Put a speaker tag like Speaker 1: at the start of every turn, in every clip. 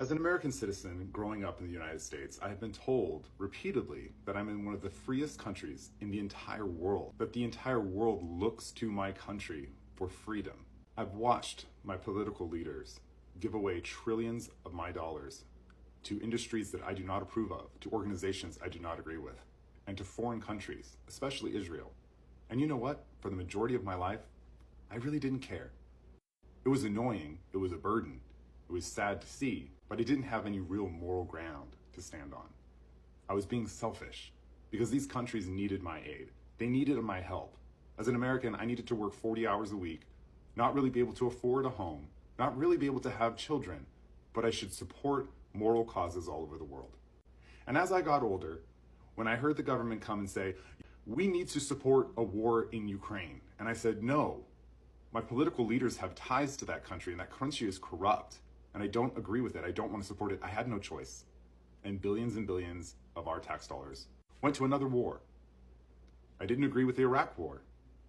Speaker 1: As an American citizen growing up in the United States, I have been told repeatedly that I'm in one of the freest countries in the entire world, that the entire world looks to my country for freedom. I've watched my political leaders give away trillions of my dollars to industries that I do not approve of, to organizations I do not agree with, and to foreign countries, especially Israel. And you know what? For the majority of my life, I really didn't care. It was annoying, it was a burden, it was sad to see, but I didn't have any real moral ground to stand on. I was being selfish because these countries needed my aid. They needed my help. As an American, I needed to work 40 hours a week, not really be able to afford a home, not really be able to have children, but I should support moral causes all over the world. And as I got older, when I heard the government come and say, we need to support a war in Ukraine, and I said, no, my political leaders have ties to that country, and that country is corrupt, and I don't agree with it. I don't want to support it. I had no choice. And billions of our tax dollars went to another war. I didn't agree with the Iraq war.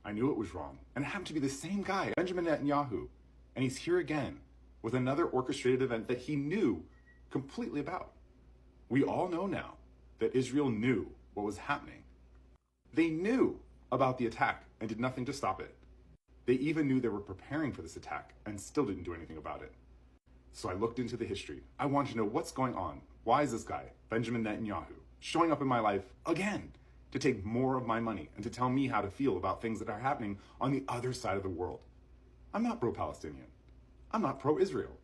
Speaker 1: I knew it was wrong. And it happened to be the same guy, Benjamin Netanyahu. And he's here again with another orchestrated event that he knew completely about. We all know now that Israel knew what was happening. They knew about the attack and did nothing to stop it. They even knew they were preparing for this attack and still didn't do anything about it. So I looked into the history. I wanted to know what's going on. Why is this guy, Benjamin Netanyahu, showing up in my life again to take more of my money and to tell me how to feel about things that are happening on the other side of the world? I'm not pro-Palestinian. I'm not pro-Israel.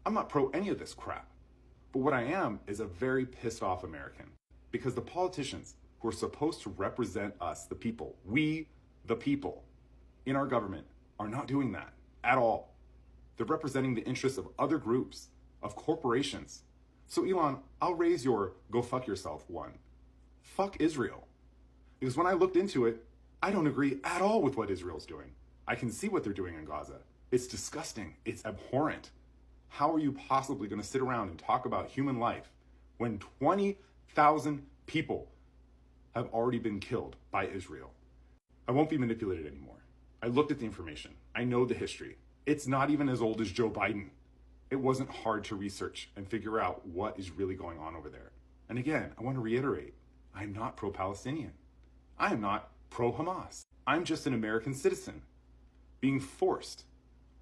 Speaker 1: I'm not pro any of this crap. But what I am is a very pissed off American, because the politicians who are supposed to represent us, the people, we, the people, in our government are not doing that at all. They're representing the interests of other groups, of corporations. So Elon, I'll raise your go fuck yourself one. Fuck Israel. Because when I looked into it, I don't agree at all with what Israel's doing. I can see what they're doing in Gaza. It's disgusting. It's abhorrent. How are you possibly going to sit around and talk about human life when 20,000 people have already been killed by Israel? I won't be manipulated anymore. I looked at the information. I know the history. It's not even as old as Joe Biden. It wasn't hard to research and figure out what is really going on over there. And again, I want to reiterate, I'm not pro-Palestinian. I am not pro-Hamas. I'm just an American citizen being forced,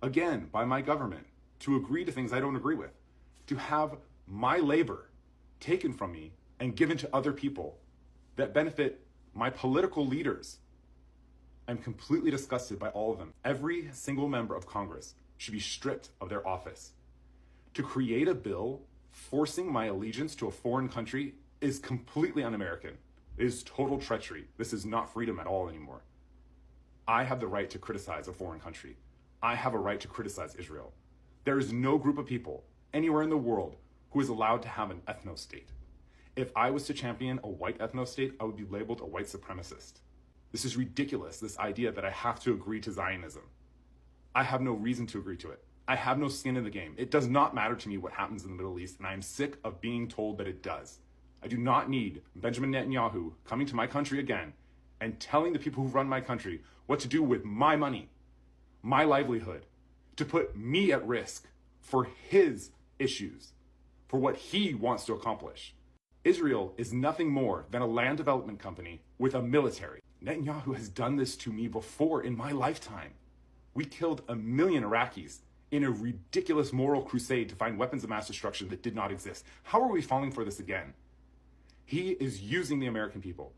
Speaker 1: again, by my government to agree to things I don't agree with, to have my labor taken from me and given to other people that benefit my political leaders. I'm completely disgusted by all of them. Every single member of Congress should be stripped of their office. To create a bill forcing my allegiance to a foreign country is completely un-American. It is total treachery. This is not freedom at all anymore. I have the right to criticize a foreign country. I have a right to criticize Israel. There is no group of people anywhere in the world who is allowed to have an ethno-state. If I was to champion a white ethno-state, I would be labeled a white supremacist. This is ridiculous, this idea that I have to agree to Zionism. I have no reason to agree to it. I have no skin in the game. It does not matter to me what happens in the Middle East, and I am sick of being told that it does. I do not need Benjamin Netanyahu coming to my country again and telling the people who run my country what to do with my money, my livelihood, to put me at risk for his issues, for what he wants to accomplish. Israel is nothing more than a land development company with a military. Netanyahu has done this to me before in my lifetime. We killed 1 million Iraqis in a ridiculous moral crusade to find weapons of mass destruction that did not exist. How are we falling for this again? He is using the American people.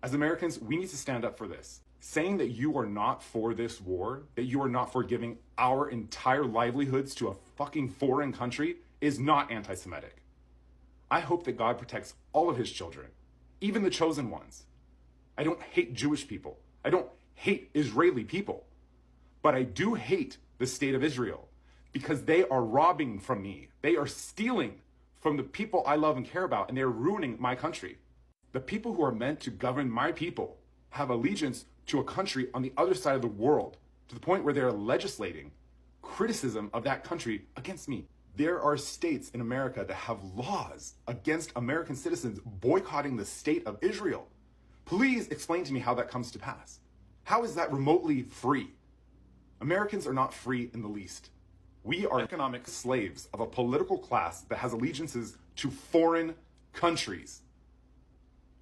Speaker 1: As Americans, we need to stand up for this. Saying that you are not for this war, that you are not for giving our entire livelihoods to a fucking foreign country is not anti-Semitic. I hope that God protects all of his children, even the chosen ones. I don't hate Jewish people. I don't hate Israeli people. But I do hate the state of Israel because they are robbing from me. They are stealing from the people I love and care about, and they're ruining my country. The people who are meant to govern my people have allegiance to a country on the other side of the world, to the point where they're legislating criticism of that country against me. There are states in America that have laws against American citizens boycotting the state of Israel. Please explain to me how that comes to pass. How is that remotely free? Americans are not free in the least. We are economic slaves of a political class that has allegiances to foreign countries.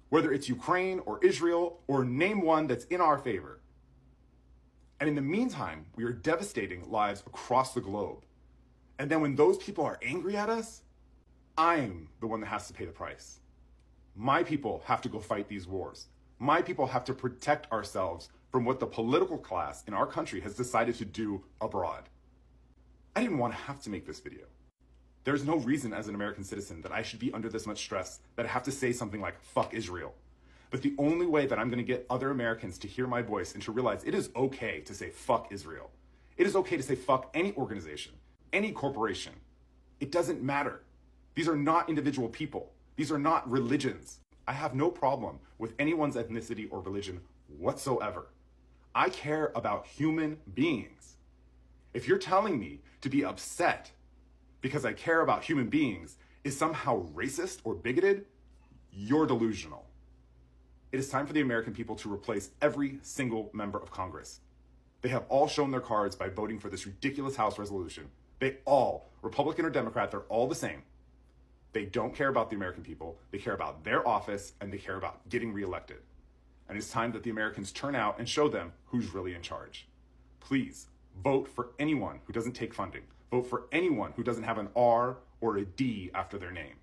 Speaker 1: Whether it's Ukraine or Israel or name one that's in our favor. And in the meantime, we are devastating lives across the globe. And then when those people are angry at us, I'm the one that has to pay the price. My people have to go fight these wars. My people have to protect ourselves from what the political class in our country has decided to do abroad. I didn't want to have to make this video. There's no reason as an American citizen that I should be under this much stress that I have to say something like, fuck Israel. But the only way that I'm going to get other Americans to hear my voice and to realize it is okay to say fuck Israel. It is okay to say fuck any organization, any corporation. It doesn't matter. These are not individual people. These are not religions. I have no problem with anyone's ethnicity or religion whatsoever. I care about human beings. If you're telling me to be upset because I care about human beings is somehow racist or bigoted, you're delusional. It is time for the American people to replace every single member of Congress. They have all shown their cards by voting for this ridiculous House resolution. They all, Republican or Democrat, they're all the same. They don't care about the American people. They care about their office and they care about getting reelected. And it's time that the Americans turn out and show them who's really in charge. Please vote for anyone who doesn't take funding. Vote for anyone who doesn't have an R or a D after their name.